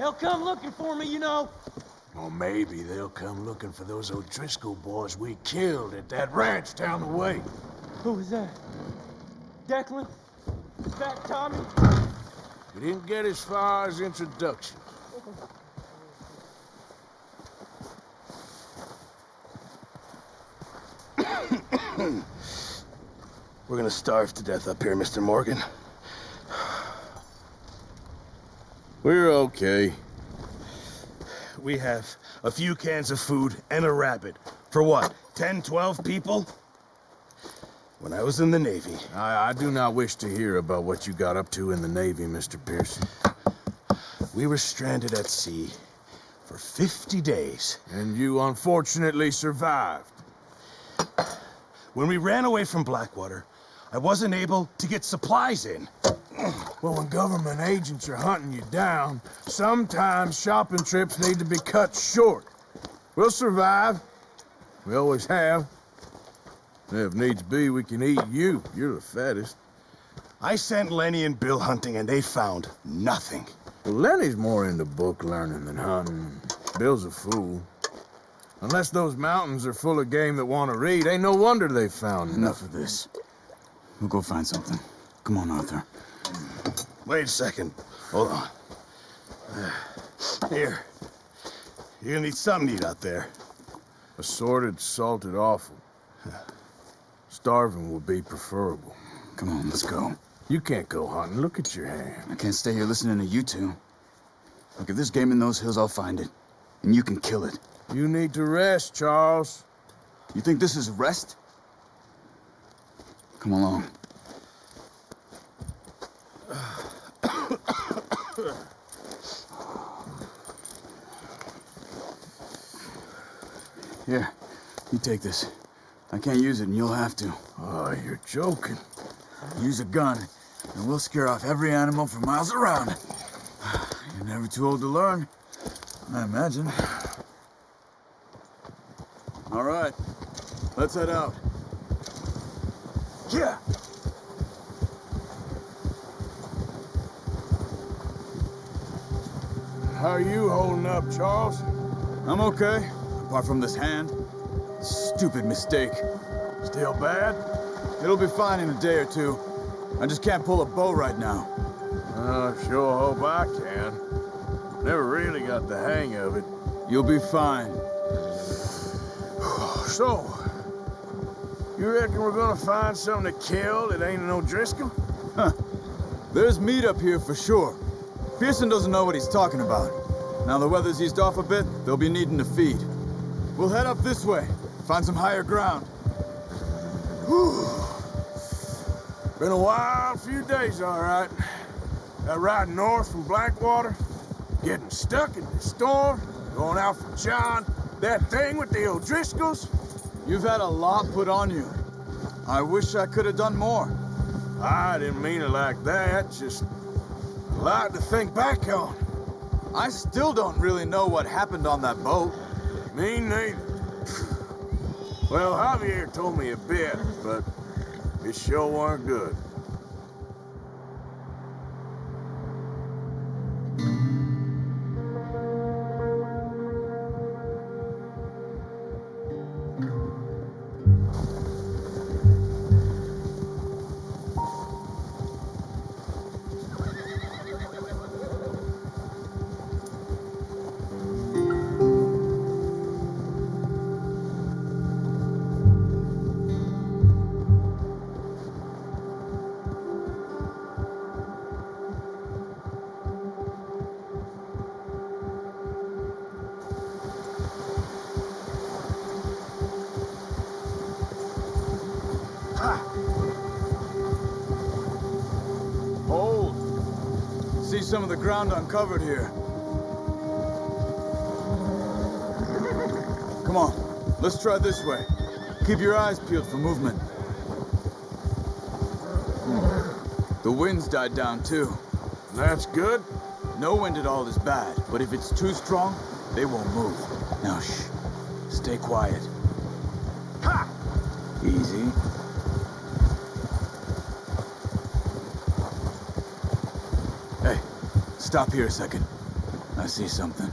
They'll come looking for me, you know. Or maybe they'll come looking for those O'Driscoll boys we killed at that ranch down the way. Who was that? Declan? Fat Tommy? We didn't get as far as introduction. We're gonna starve to death up here, Mr. Morgan. We're okay. We have a few cans of food and a rabbit. For what, 10, 12 people? When I was in the Navy... I do not wish to hear about what you got up to in the Navy, Mr. Pearson. We were stranded at sea for 50 days. And you unfortunately survived. When we ran away from Blackwater, I wasn't able to get supplies in. Well, when government agents are hunting you down, sometimes shopping trips need to be cut short. We'll survive. We always have. If needs be, we can eat you. You're the fattest. I sent Lenny and Bill hunting, and they found nothing. Well, Lenny's more into book learning than hunting. Bill's a fool. Unless those mountains are full of game that want to read, ain't no wonder they found Enough of this. We'll go find something. Come on, Arthur. Wait a second. Hold on. Here. You're gonna need something to eat out there. Assorted, salted offal. Starving would be preferable. Come on, let's go. You can't go hunting. Look at your hand. I can't stay here listening to you two. Look, if there's game in those hills, I'll find it. And you can kill it. You need to rest, Charles. You think this is rest? Come along. Here, you take this. I can't use it, and you'll have to. Oh, you're joking. Use a gun, and we'll scare off every animal for miles around. You're never too old to learn, I imagine. All right, let's head out. Yeah. How are you holding up, Charles? I'm okay, apart from this hand. Stupid mistake. Still bad? It'll be fine in a day or two. I just can't pull a bow right now. Sure hope I can. Never really got the hang of it. You'll be fine. So, you reckon we're gonna find something to kill that ain't an O'Driscoll? Huh. There's meat up here for sure. Pearson doesn't know what he's talking about. Now the weather's eased off a bit, they'll be needing to feed. We'll head up this way, find some higher ground. Whew. Been a wild few days, all right. That ride north from Blackwater, getting stuck in the storm, going out for John, that thing with the O'Driscolls. You've had a lot put on you. I wish I could have done more. I didn't mean it like that, just a lot to think back on. I still don't really know what happened on that boat. Me neither. Well, Javier told me a bit, but it sure weren't good. See some of the ground uncovered here. Come on, let's try this way. Keep your eyes peeled for movement. The wind's died down too. That's good. No wind at all is bad, but if it's too strong, they won't move. Now shh, stay quiet. Ha! Easy. Hey, stop here a second. I see something.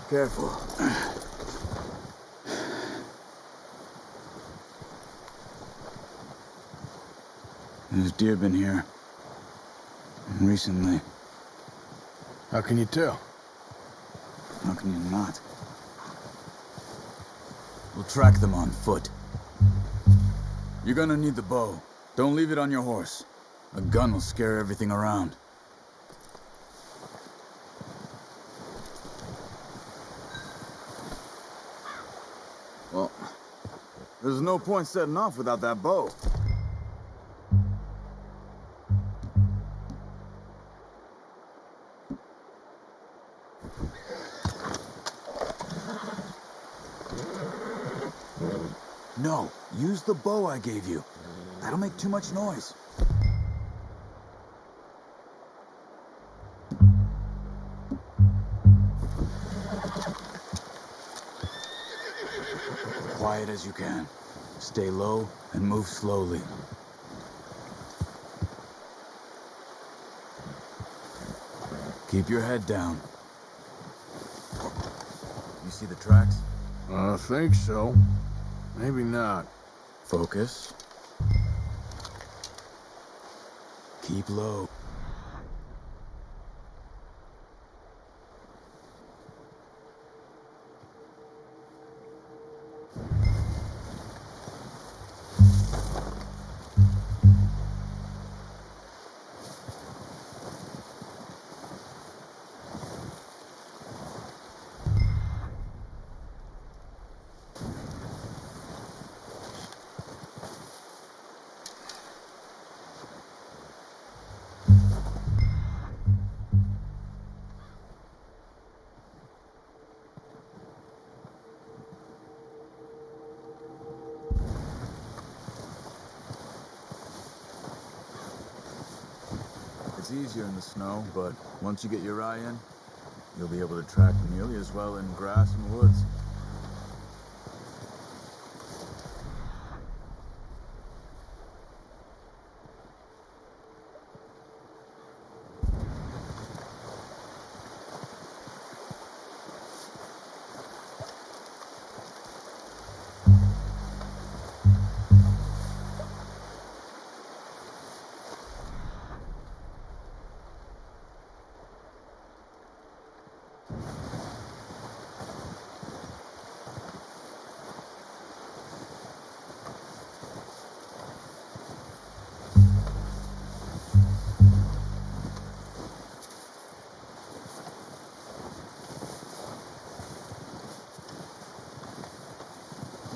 Careful. There's deer been here. Recently. How can you tell? How can you not? We'll track them on foot. You're gonna need the bow. Don't leave it on your horse. A gun will scare everything around. Well, there's no point setting off without that bow. No, use the bow I gave you. That'll make too much noise. Quiet as you can. Stay low and move slowly. Keep your head down. You see the tracks? I think so. Maybe not. Focus. Keep low. It's easier in the snow, but once you get your eye in, you'll be able to track nearly as well in grass and woods.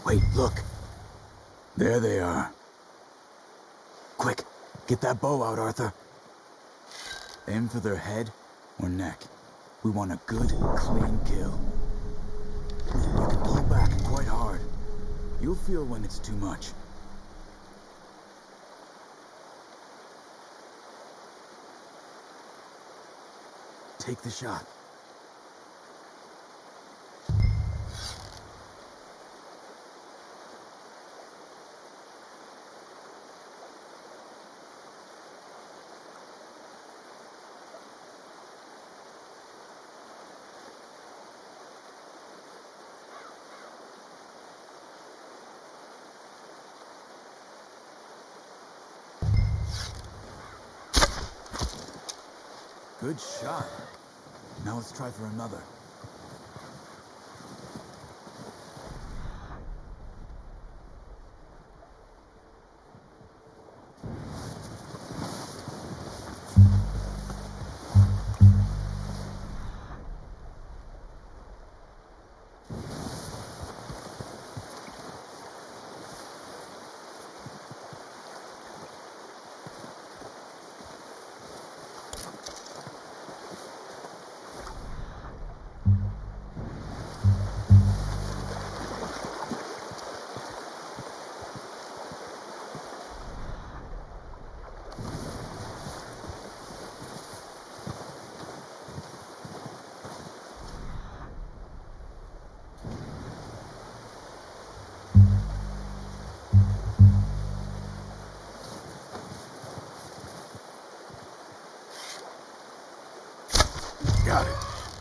Wait, look. There they are. Quick, get that bow out, Arthur. Aim for their head or neck. We want a good, clean kill. You can pull back quite hard. You'll feel when it's too much. Take the shot. Good shot. Now let's try for another.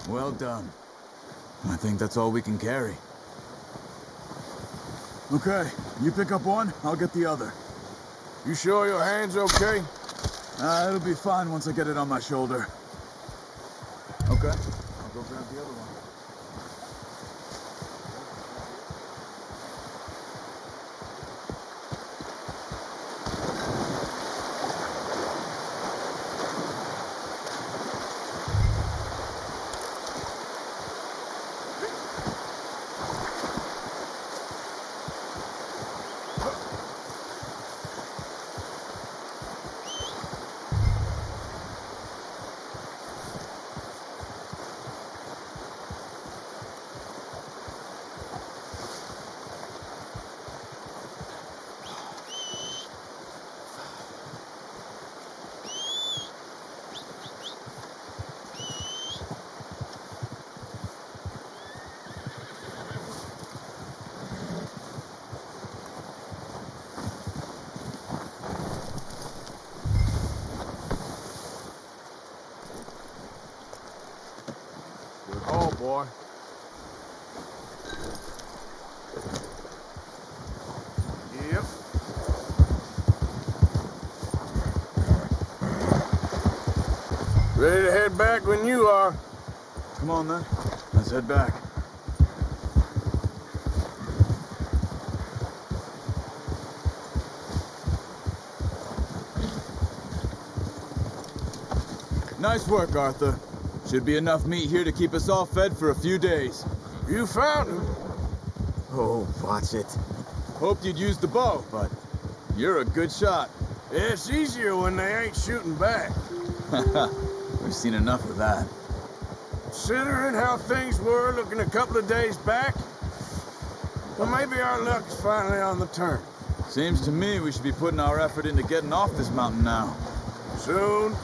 Well done. I think that's all we can carry. Okay, you pick up one, I'll get the other. You sure your hand's okay? It'll be fine once I get it on my shoulder. Okay, I'll go grab the other one. Oh, boy. Yep. Ready to head back when you are. Come on then, let's head back. Nice work, Arthur. Should be enough meat here to keep us all fed for a few days. You found him. Oh, watch it. Hoped you'd use the bow, but you're a good shot. It's easier when they ain't shooting back. We've seen enough of that. Considering how things were looking a couple of days back, well, maybe our luck's finally on the turn. Seems to me we should be putting our effort into getting off this mountain now. Soon.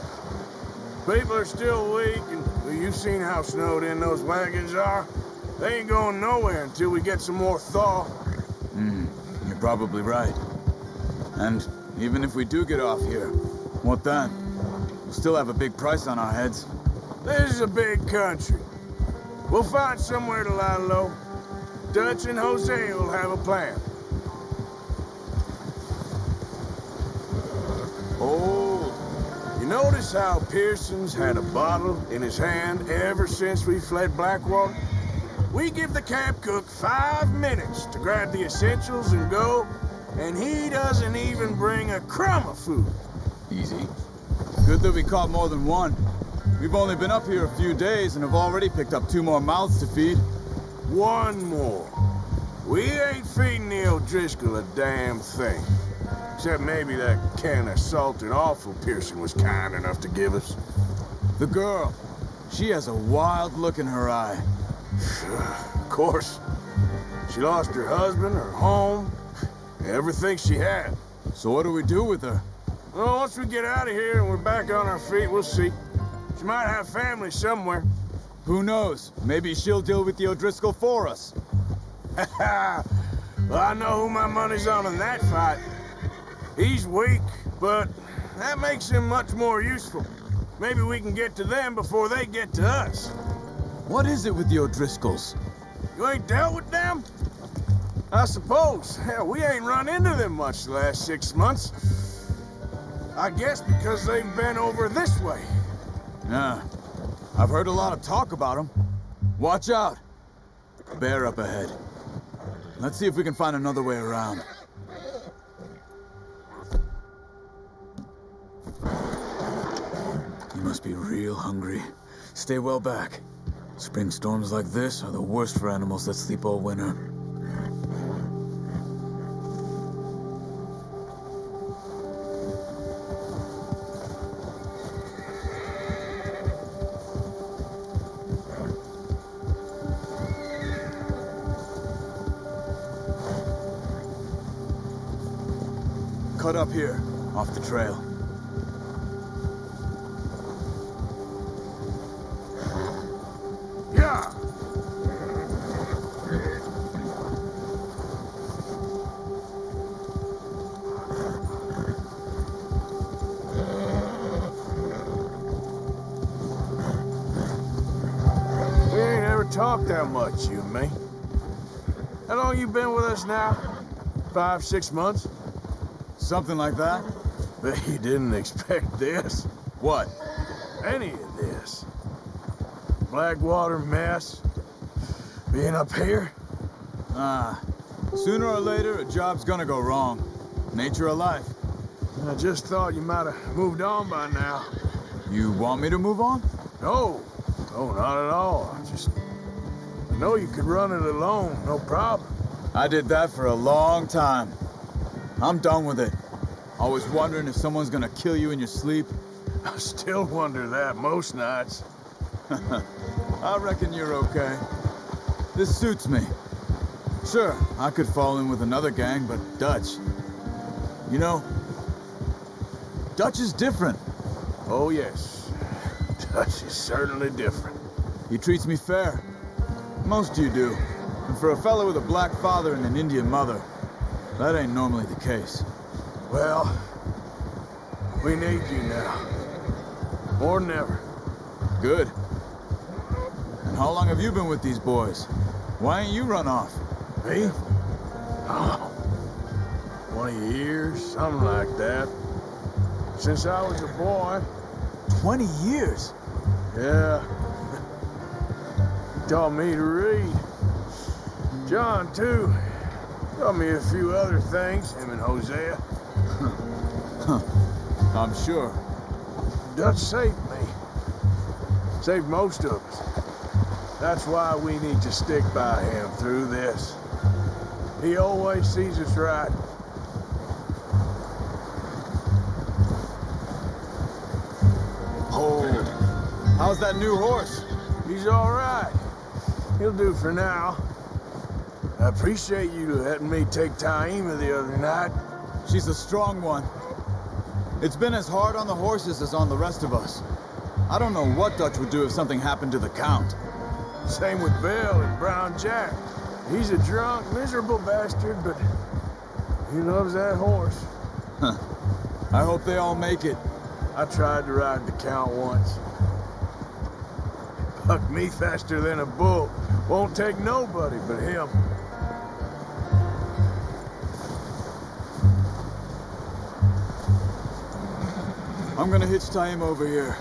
People are still weak, and well, you've seen how snowed in those wagons are. They ain't going nowhere until we get some more thaw. You're probably right. And even if we do get off here, what then? We'll still have a big price on our heads. This is a big country. We'll find somewhere to lie low. Dutch and Jose will have a plan. Oh, you notice how Pearson's had a bottle in his hand ever since we fled Blackwater? We give the camp cook 5 minutes to grab the essentials and go, and he doesn't even bring a crumb of food. Easy. Good that we caught more than one. We've only been up here a few days and have already picked up 2 more mouths to feed. One more. We ain't feeding the O'Driscoll a damn thing. Except maybe that can of salted offal Pearson was kind enough to give us. The girl. She has a wild look in her eye. Of course. She lost her husband, her home, everything she had. So what do we do with her? Well, once we get out of here and we're back on our feet, we'll see. She might have family somewhere. Who knows? Maybe she'll deal with the O'Driscoll for us. Well, I know who my money's on in that fight. He's weak, but that makes him much more useful. Maybe we can get to them before they get to us. What is it with the O'Driscolls? You ain't dealt with them? I suppose. Hell, we ain't run into them much the last 6 months. I guess because they've been over this way. Yeah. I've heard a lot of talk about them. Watch out. Bear up ahead. Let's see if we can find another way around. You must be real hungry. Stay well back. Spring storms like this are the worst for animals that sleep all winter. Cut up here, off the trail. Yeah! talk that much, you and me. How long you been with us now? 5, 6 months? Something like that? Bet you didn't expect this. What? Any of this. Blackwater mess. Being up here? Sooner or later, a job's gonna go wrong. Nature of life. I just thought you might have moved on by now. You want me to move on? No. No, not at all. I know you could run it alone, no problem. I did that for a long time. I'm done with it. Always wondering if someone's gonna kill you in your sleep. I still wonder that most nights. I reckon you're okay. This suits me. Sure, I could fall in with another gang, but Dutch. You know, Dutch is different. Oh, yes. Dutch is certainly different. He treats me fair. Most you do. And for a fellow with a black father and an Indian mother, that ain't normally the case. Well, we need you now. More than ever. Good. And how long have you been with these boys? Why ain't you run off? Me? Oh, 20 years, something like that. Since I was a boy. 20 years? Yeah. He taught me to read. John, too. Taught me a few other things, him and Hosea. I'm sure. Dutch saved me. Saved most of us. That's why we need to stick by him through this. He always sees us right. Oh, how's that new horse? He's all right. He'll do for now. I appreciate you letting me take Taima the other night. She's a strong one. It's been as hard on the horses as on the rest of us. I don't know what Dutch would do if something happened to the Count. Same with Bill and Brown Jack. He's a drunk, miserable bastard, but he loves that horse. I hope they all make it. I tried to ride the Count once. Bucked me faster than a bull. Won't take nobody but him. I'm gonna hitch Taima over here.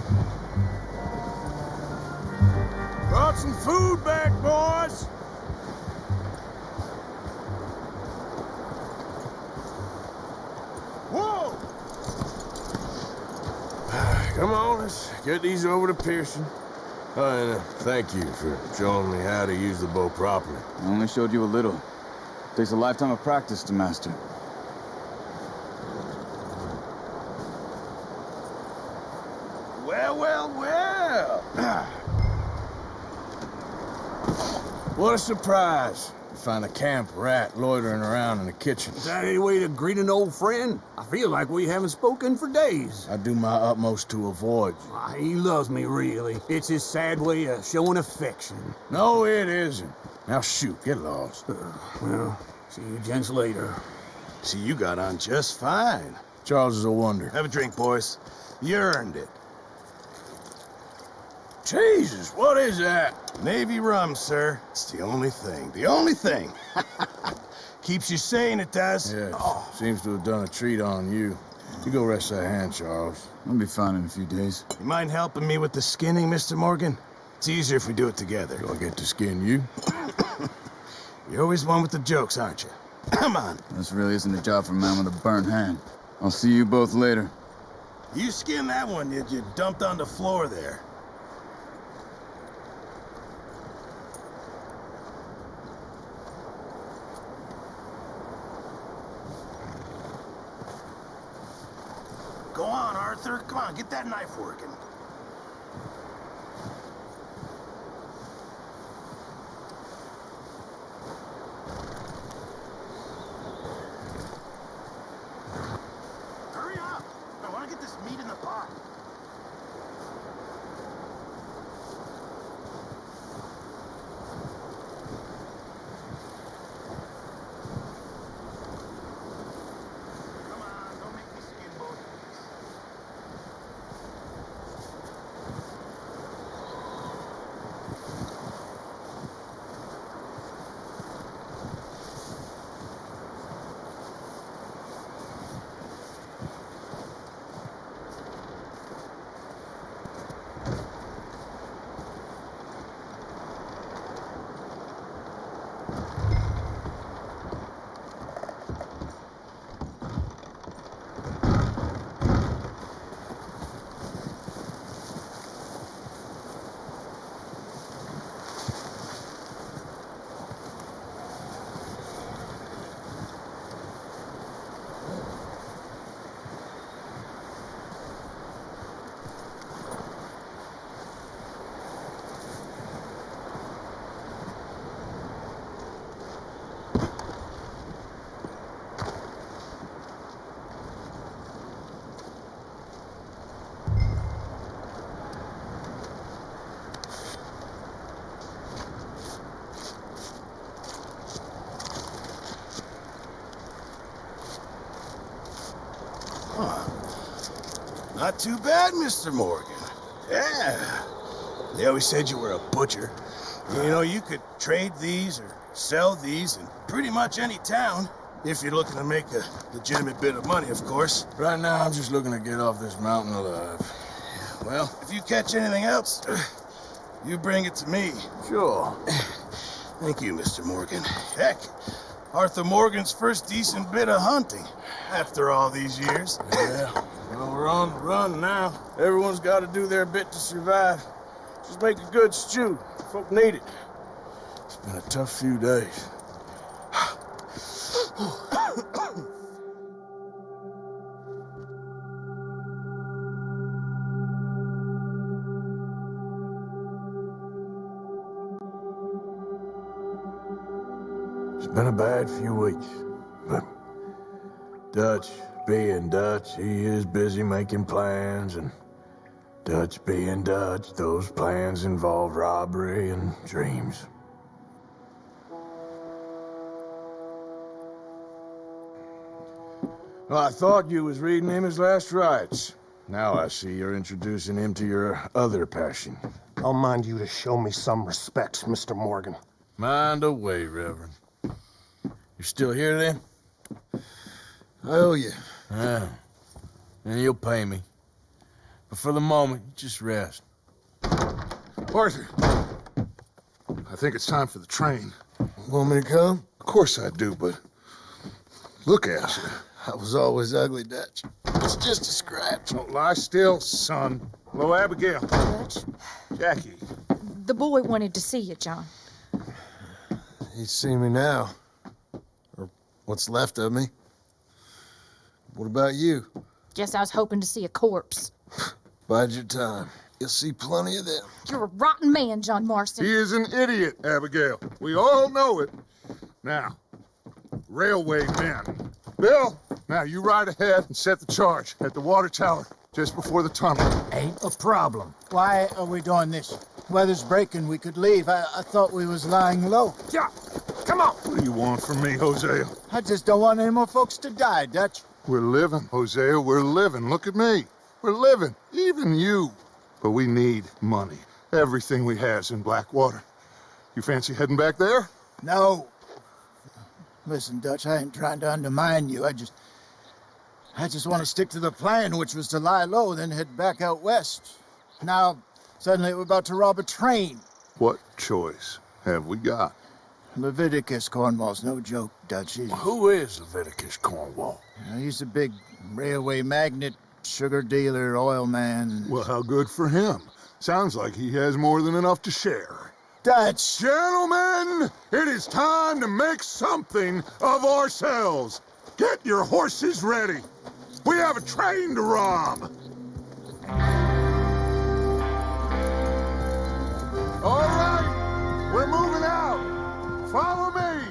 Brought some food back, boys! Whoa! Come on, let's get these over to Pearson. And thank you for showing me how to use the bow properly. I only showed you a little. Takes a lifetime of practice to master. Well, well, well. What a surprise. To find a camp rat loitering around in the kitchen. Is that any way to greet an old friend? I feel like we haven't spoken for days. I do my utmost to avoid you. He loves me, really. It's his sad way of showing affection. No, it isn't. Now shoot, get lost. Well, see you gents later. See, you got on just fine. Charles is a wonder. Have a drink, boys. You earned it. Jesus, what is that? Navy rum, sir. It's the only thing. The only thing. Keeps you sane, it does. Yes, seems to have done a treat on you. You go rest that hand, Charles. I'll be fine in a few days. You mind helping me with the skinning, Mr. Morgan? It's easier if we do it together. Do I get to skin you? You're always one with the jokes, aren't you? Come on. This really isn't a job for a man with a burnt hand. I'll see you both later. You skinned that one you dumped on the floor there. Go on, Arthur. Come on, get that knife working. Hurry up! I want to get this meat in the pot. Come on, don't make me skin both of these. Not too bad, Mr. Morgan. Yeah. They always said you were a butcher. You know, you could trade these or sell these in pretty much any town. If you're looking to make a legitimate bit of money, of course. Right now, I'm just looking to get off this mountain alive. Well, if you catch anything else, you bring it to me. Sure. Thank you, Mr. Morgan. Heck, Arthur Morgan's first decent bit of hunting after all these years. Yeah. Well, we're on the run now. Everyone's got to do their bit to survive. Just make a good stew. Folk need it. It's been a tough few days. It's been a bad few weeks, but Dutch being Dutch, he is busy making plans, and Dutch being Dutch, those plans involve robbery and dreams. Well, I thought you was reading him his last rites. Now I see you're introducing him to your other passion. I'll mind you to show me some respect, Mr. Morgan. Mind away, Reverend. You still here, then? I owe you. Yeah. And you'll pay me. But for the moment, just rest. Arthur, I think it's time for the train. Want me to come? Of course I do, but look at you. I was always ugly, Dutch. It's just a scratch. Don't lie still, son. Hello, Abigail. Dutch, Jackie. the boy wanted to see you, John. He's seen me now. Or what's left of me. What about you? Guess I was hoping to see a corpse. Bide your time. You'll see plenty of them. You're a rotten man, John Marston. He is an idiot, Abigail. We all know it. Now, railway men. Bill, now you ride ahead and set the charge at the water tower just before the tunnel. Ain't a problem. Why are we doing this? Weather's breaking, we could leave. I thought we was lying low. Yeah, come on. What do you want from me, Hosea? I just don't want any more folks to die, Dutch. We're living, Hosea, we're living. Look at me. We're living, even you. But we need money. Everything we has in Blackwater. You fancy heading back there? No. Listen, Dutch, I ain't trying to undermine you. I just want to stick to the plan, which was to lie low, then head back out west. Now, suddenly we're about to rob a train. What choice have we got? Leviticus Cornwall's no joke, Dutch. Who is Leviticus Cornwall? He's a big railway magnate, sugar dealer, oil man. Well, how good for him. Sounds like he has more than enough to share. Dutch! Gentlemen, it is time to make something of ourselves. Get your horses ready. We have a train to rob. All right, we're moving out. Follow me.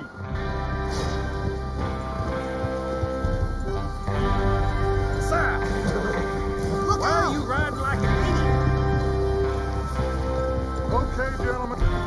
Sir, why are you riding like an idiot? Okay, gentlemen.